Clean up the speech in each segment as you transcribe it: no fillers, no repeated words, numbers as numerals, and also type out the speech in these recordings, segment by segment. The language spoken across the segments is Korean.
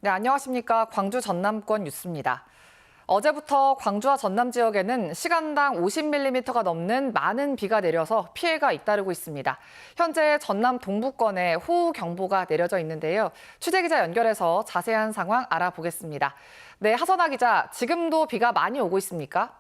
네, 안녕하십니까. 광주 전남권 뉴스입니다. 어제부터 광주와 전남 지역에는 시간당 50mm가 넘는 많은 비가 내려서 피해가 잇따르고 있습니다. 현재 전남 동부권에 호우경보가 내려져 있는데요. 취재기자 연결해서 자세한 상황 알아보겠습니다. 네, 하선아 기자, 지금도 비가 많이 오고 있습니까?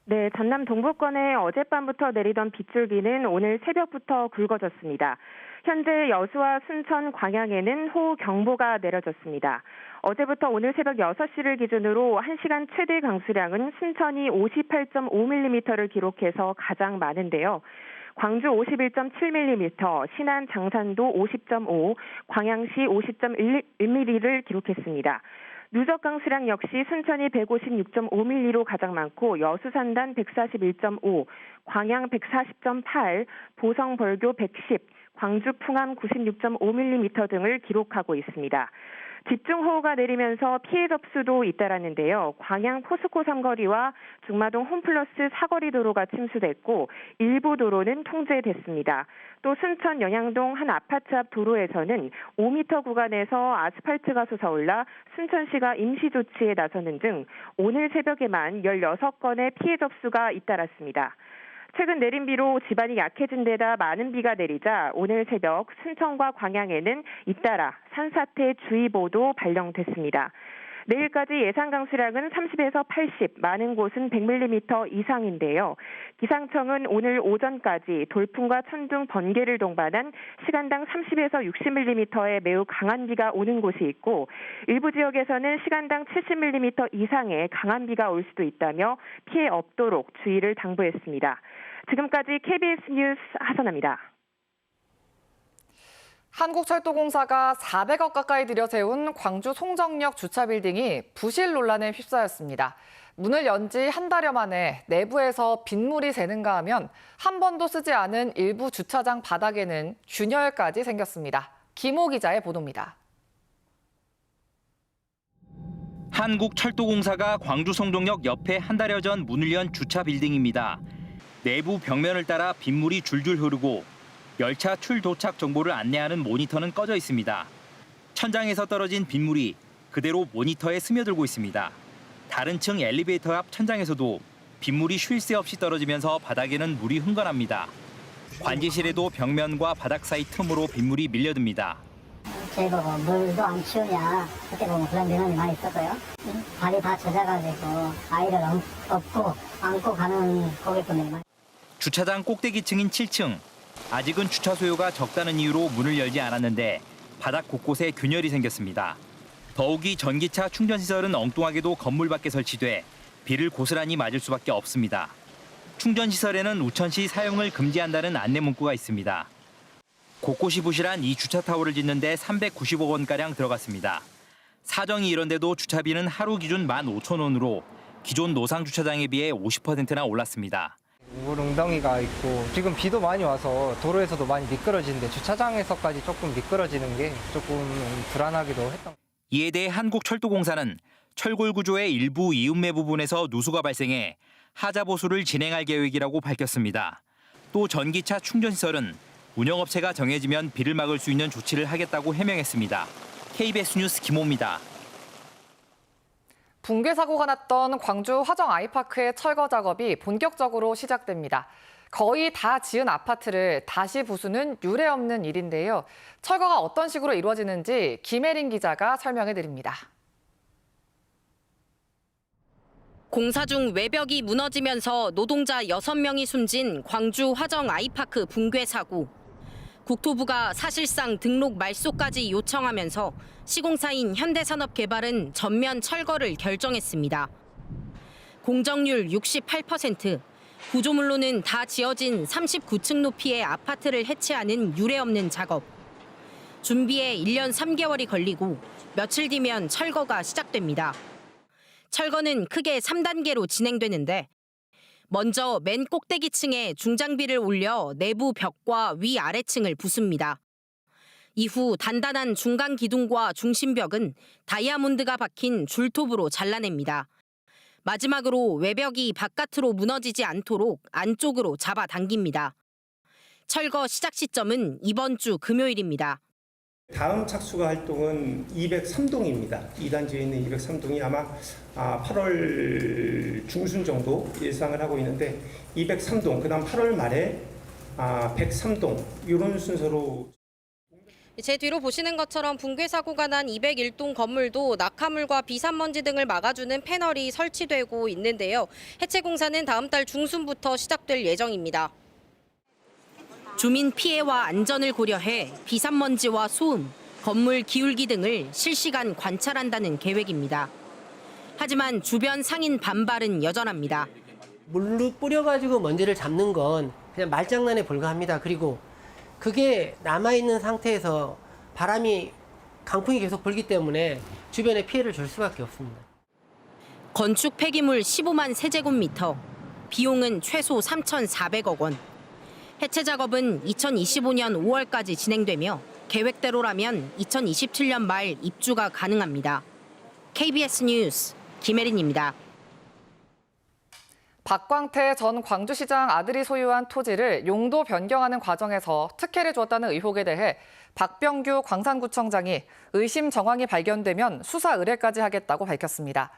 네, 전남 동부권에 어젯밤부터 내리던 빗줄기는 오늘 새벽부터 굵어졌습니다. 현재 여수와 순천, 광양에는 호우경보가 내려졌습니다. 어제부터 오늘 새벽 6시를 기준으로 1시간 최대 강수량은 순천이 58.5mm를 기록해서 가장 많은데요. 광주 51.7mm, 신안 장산도 50.5, 광양시 50.1mm를 기록했습니다. 누적 강수량 역시 순천이 156.5mm로 가장 많고 여수 산단 141.5, 광양 140.8, 보성 벌교 110, 광주 풍암 96.5mm 등을 기록하고 있습니다. 집중호우가 내리면서 피해 접수도 잇따랐는데요. 광양 포스코 삼거리와 중마동 홈플러스 사거리 도로가 침수됐고 일부 도로는 통제됐습니다. 또 순천 영양동 한 아파트 앞 도로에서는 5m 구간에서 아스팔트가 솟아올라 순천시가 임시 조치에 나서는 등 오늘 새벽에만 16건의 피해 접수가 잇따랐습니다. 최근 내린 비로 지반이 약해진 데다 많은 비가 내리자 오늘 새벽 순천과 광양에는 잇따라 산사태 주의보도 발령됐습니다. 내일까지 예상 강수량은 30에서 80, 많은 곳은 100mm 이상인데요. 기상청은 오늘 오전까지 돌풍과 천둥, 번개를 동반한 시간당 30에서 60mm의 매우 강한 비가 오는 곳이 있고 일부 지역에서는 시간당 70mm 이상의 강한 비가 올 수도 있다며 피해 없도록 주의를 당부했습니다. 지금까지 KBS 뉴스 하선아입니다. 한국철도공사가 400억 가까이 들여세운 광주 송정역 주차 빌딩이 부실 논란에 휩싸였습니다. 문을 연 지 한 달여 만에 내부에서 빗물이 새는가 하면 한 번도 쓰지 않은 일부 주차장 바닥에는 균열까지 생겼습니다. 김호 기자의 보도입니다. 한국철도공사가 광주 송정역 옆에 한 달여 전 문을 연 주차 빌딩입니다. 내부 벽면을 따라 빗물이 줄줄 흐르고 열차 출도착 정보를 안내하는 모니터는 꺼져 있습니다. 천장에서 떨어진 빗물이 그대로 모니터에 스며들고 있습니다. 다른 층 엘리베이터 앞 천장에서도 빗물이 쉴 새 없이 떨어지면서 바닥에는 물이 흥건합니다. 관제실에도 벽면과 바닥 사이 틈으로 빗물이 밀려듭니다. 저희 보고 물도 안 치우냐 그때 보면 그런 민원이 많이 있었고요. 발이 다 젖어가지고 아이를 업고 안고 가는 고객분들이 많이. 주차장 꼭대기층인 7층. 아직은 주차 소요가 적다는 이유로 문을 열지 않았는데 바닥 곳곳에 균열이 생겼습니다. 더욱이 전기차 충전시설은 엉뚱하게도 건물 밖에 설치돼 비를 고스란히 맞을 수밖에 없습니다. 충전시설에는 우천시 사용을 금지한다는 안내 문구가 있습니다. 곳곳이 부실한 이 주차타워를 짓는데 390억 원가량 들어갔습니다. 사정이 이런데도 주차비는 하루 기준 15,000원으로 기존 노상 주차장에 비해 50%나 올랐습니다. 물 웅덩이가 있고 지금 비도 많이 와서 도로에서도 많이 미끄러지는데 주차장에서까지 조금 미끄러지는 게 조금 불안하기도 했던. 이에 대해 한국철도공사는 철골 구조의 일부 이음매 부분에서 누수가 발생해 하자 보수를 진행할 계획이라고 밝혔습니다. 또 전기차 충전시설은 운영업체가 정해지면 비를 막을 수 있는 조치를 하겠다고 해명했습니다. KBS 뉴스 김호입니다. 붕괴 사고가 났던 광주 화정 아이파크의 철거 작업이 본격적으로 시작됩니다. 거의 다 지은 아파트를 다시 부수는 유례 없는 일인데요. 철거가 어떤 식으로 이루어지는지 김혜린 기자가 설명해 드립니다. 공사 중 외벽이 무너지면서 노동자 6명이 숨진 광주 화정 아이파크 붕괴 사고. 국토부가 사실상 등록 말소까지 요청하면서 시공사인 현대산업개발은 전면 철거를 결정했습니다. 공정률 68%, 구조물로는 다 지어진 39층 높이의 아파트를 해체하는 유례없는 작업. 준비에 1년 3개월이 걸리고 며칠 뒤면 철거가 시작됩니다. 철거는 크게 3단계로 진행되는데 먼저 맨 꼭대기층에 중장비를 올려 내부 벽과 위아래층을 부숩니다. 이후 단단한 중간 기둥과 중심벽은 다이아몬드가 박힌 줄톱으로 잘라냅니다. 마지막으로 외벽이 바깥으로 무너지지 않도록 안쪽으로 잡아당깁니다. 철거 시작 시점은 이번 주 금요일입니다. 다음 착수가 활동은 203동입니다. 2단지에 있는 203동이 아마 8월 중순 정도 예상을 하고 있는데 203동, 그다음 8월 말에 103동 이런 순서로. 제 뒤로 보시는 것처럼 붕괴 사고가 난 201동 건물도 낙하물과 비산먼지 등을 막아주는 패널이 설치되고 있는데요. 해체 공사는 다음 달 중순부터 시작될 예정입니다. 주민 피해와 안전을 고려해 비산먼지와 소음, 건물 기울기 등을 실시간 관찰한다는 계획입니다. 하지만 주변 상인 반발은 여전합니다. 물로 뿌려가지고 먼지를 잡는 건 그냥 말장난에 불과합니다. 그리고 그게 남아있는 상태에서 바람이 강풍이 계속 불기 때문에 주변에 피해를 줄 수밖에 없습니다. 건축 폐기물 15만 세제곱미터, 비용은 최소 3,400억 원. 해체 작업은 2025년 5월까지 진행되며 계획대로라면 2027년 말 입주가 가능합니다. KBS 뉴스 김혜린입니다. 박광태 전 광주시장 아들이 소유한 토지를 용도 변경하는 과정에서 특혜를 줬다는 의혹에 대해 박병규 광산구청장이 의심 정황이 발견되면 수사 의뢰까지 하겠다고 밝혔습니다.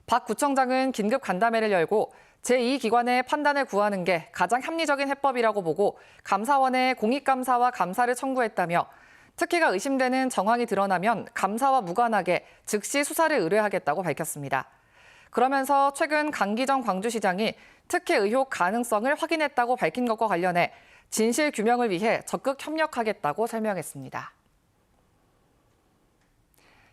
박 구청장은 긴급 간담회를 열고 제2기관의 판단을 구하는 게 가장 합리적인 해법이라고 보고 감사원에 공익감사와 감사를 청구했다며 특혜가 의심되는 정황이 드러나면 감사와 무관하게 즉시 수사를 의뢰하겠다고 밝혔습니다. 그러면서 최근 강기정 광주시장이 특혜 의혹 가능성을 확인했다고 밝힌 것과 관련해 진실 규명을 위해 적극 협력하겠다고 설명했습니다.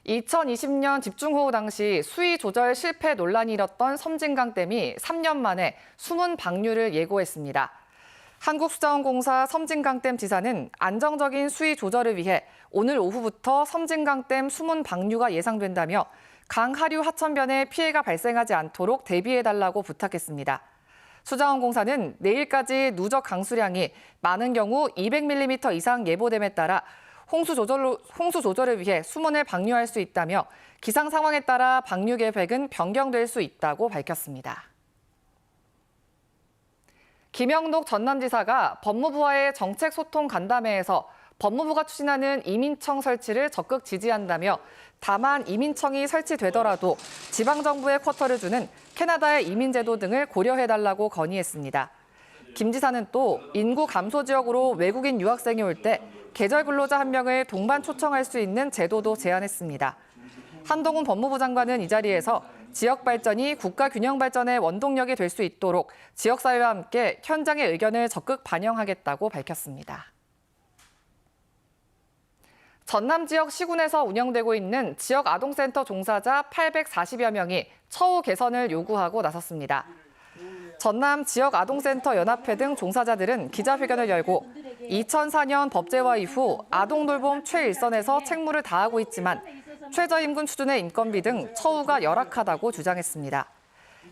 2020년 집중호우 당시 수위 조절 실패 논란이 일었던 섬진강댐이 3년 만에 수문 방류를 예고했습니다. 한국수자원공사 섬진강댐 지사는 안정적인 수위 조절을 위해 오늘 오후부터 섬진강댐 수문 방류가 예상된다며 강 하류 하천변에 피해가 발생하지 않도록 대비해달라고 부탁했습니다. 수자원공사는 내일까지 누적 강수량이 많은 경우 200mm 이상 예보됨에 따라 홍수 조절을 위해 수문을 방류할 수 있다며 기상 상황에 따라 방류 계획은 변경될 수 있다고 밝혔습니다. 김영록 전남지사가 법무부와의 정책 소통 간담회에서 법무부가 추진하는 이민청 설치를 적극 지지한다며 다만 이민청이 설치되더라도 지방정부에 쿼터를 주는 캐나다의 이민제도 등을 고려해달라고 건의했습니다. 김 지사는 또 인구 감소 지역으로 외국인 유학생이 올 때 계절 근로자 1명을 동반 초청할 수 있는 제도도 제안했습니다. 한동훈 법무부 장관은 이 자리에서 지역 발전이 국가 균형 발전의 원동력이 될 수 있도록 지역사회와 함께 현장의 의견을 적극 반영하겠다고 밝혔습니다. 전남 지역 시군에서 운영되고 있는 지역 아동센터 종사자 840여 명이 처우 개선을 요구하고 나섰습니다. 전남 지역 아동센터 연합회 등 종사자들은 기자회견을 열고 2004년 법제화 이후 아동돌봄 최일선에서 책무를 다하고 있지만 최저임금 수준의 인건비 등 처우가 열악하다고 주장했습니다.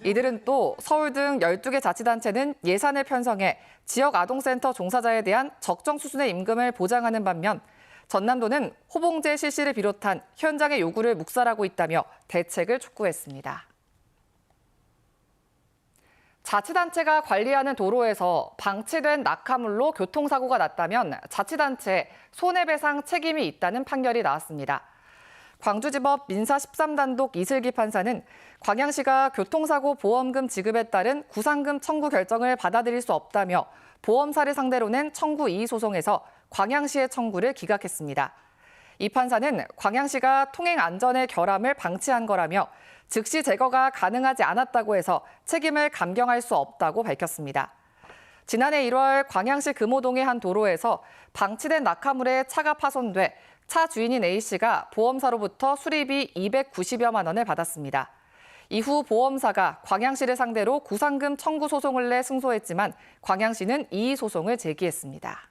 이들은 또 서울 등 12개 자치단체는 예산을 편성해 지역 아동센터 종사자에 대한 적정 수준의 임금을 보장하는 반면 전남도는 호봉제 실시를 비롯한 현장의 요구를 묵살하고 있다며 대책을 촉구했습니다. 자치단체가 관리하는 도로에서 방치된 낙하물로 교통사고가 났다면 자치단체에 손해배상 책임이 있다는 판결이 나왔습니다. 광주지법 민사 13단독 이슬기 판사는 광양시가 교통사고 보험금 지급에 따른 구상금 청구 결정을 받아들일 수 없다며 보험사를 상대로 낸 청구 이의 소송에서 광양시의 청구를 기각했습니다. 이 판사는 광양시가 통행 안전의 결함을 방치한 거라며 즉시 제거가 가능하지 않았다고 해서 책임을 감경할 수 없다고 밝혔습니다. 지난해 1월 광양시 금호동의 한 도로에서 방치된 낙하물에 차가 파손돼 차 주인인 A씨가 보험사로부터 수리비 290여만 원을 받았습니다. 이후 보험사가 광양시를 상대로 구상금 청구 소송을 내 승소했지만 광양시는 이의 소송을 제기했습니다.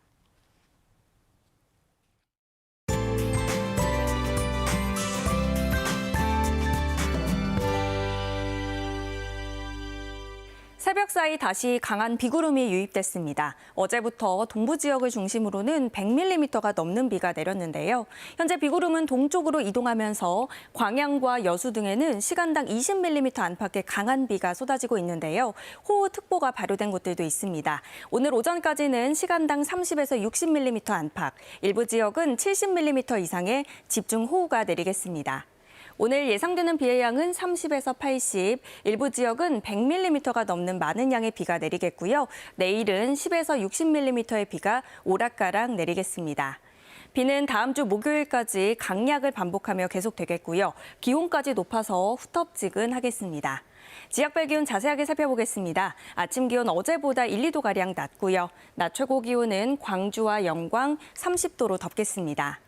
새벽 사이 다시 강한 비구름이 유입됐습니다. 어제부터 동부 지역을 중심으로는 100mm가 넘는 비가 내렸는데요. 현재 비구름은 동쪽으로 이동하면서 광양과 여수 등에는 시간당 20mm 안팎의 강한 비가 쏟아지고 있는데요. 호우특보가 발효된 곳들도 있습니다. 오늘 오전까지는 시간당 30에서 60mm 안팎, 일부 지역은 70mm 이상의 집중호우가 내리겠습니다. 오늘 예상되는 비의 양은 30에서 80, 일부 지역은 100mm가 넘는 많은 양의 비가 내리겠고요. 내일은 10에서 60mm의 비가 오락가락 내리겠습니다. 비는 다음 주 목요일까지 강약을 반복하며 계속되겠고요. 기온까지 높아서 후텁지근하겠습니다. 지역별 기온 자세하게 살펴보겠습니다. 아침 기온 어제보다 1, 2도가량 낮고요. 낮 최고 기온은 광주와 영광 30도로 덥겠습니다.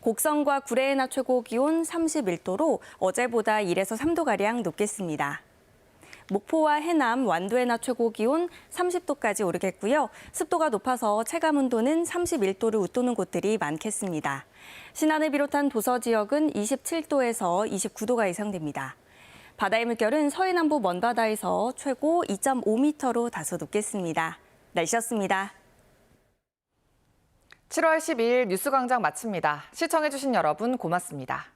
곡성과 구례의 낮 최고 기온 31도로 어제보다 1에서 3도가량 높겠습니다. 목포와 해남, 완도의 낮 최고 기온 30도까지 오르겠고요. 습도가 높아서 체감 온도는 31도를 웃도는 곳들이 많겠습니다. 신안을 비롯한 도서 지역은 27도에서 29도가 예상됩니다. 바다의 물결은 서해남부 먼바다에서 최고 2.5m로 다소 높겠습니다. 날씨였습니다. 7월 12일 뉴스광장 마칩니다. 시청해주신 여러분 고맙습니다.